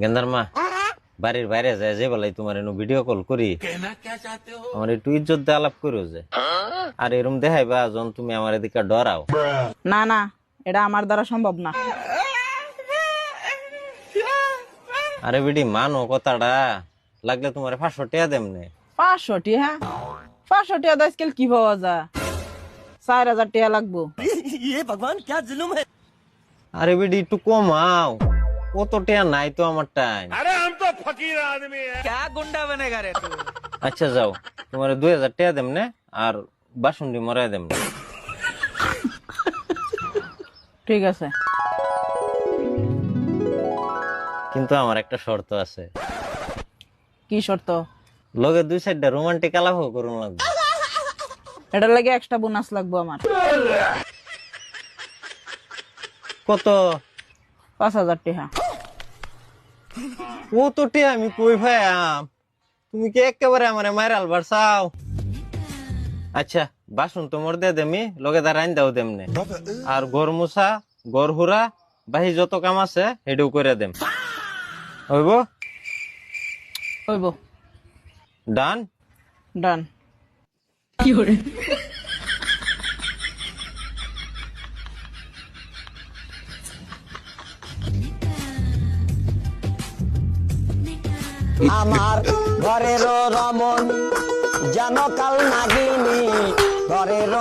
গেন্দার মা বাড়ির বাইরে যায় যে বলাই তোমার এনু ভিডিও কল করি আমার একটু ইজ্জত দিয়ে আলাপ করো যে আর এরম দেখাইবা যখন তুমি আমার এদিকে ডরাও। না না, এটা আমার দ্বারা সম্ভব না। আরে বিডি মানো কথাটা, লাগলে তোমার 500 টাকা দেমনে। 500 টিয়া? 500 টিয়া দা স্কেল কি পাওয়া যায়? 4000 টিয়া লাগবো। আরে বিডি একটু কমাও, কত টাকা নাই তো আমার টাইম। আচ্ছা যাও, তোমার 2000 টাকা দেমনে আর বাসুন্ডি মরাই দেমনে। ঠিক আছে, কিন্তু আমার একটা শর্ত আছে। কি শর্ত? লগে 2-4টা রোমান্টিক আলাপও করুন লাগবে। এটার লাগে এক্সট্রা বোনাস লাগবো আমার। কত? 5000 টিয়া। ও তো টিয়া আমি কই ভাইয়াম, তুমি কি একেবারে আমারে মাইরাল বাড়ছাও। আচ্ছা বাসন তো মোর দে দেমি, লগে দা রাইন দাও দেমনে, আর ঘর মুছা ঘর হুরা বাহি যত কাম আছে হেডু করে দেম, হইব? হইব। ডান। ডান। আমার ঘরের রমন যেন কাল নাগিনী ঘরের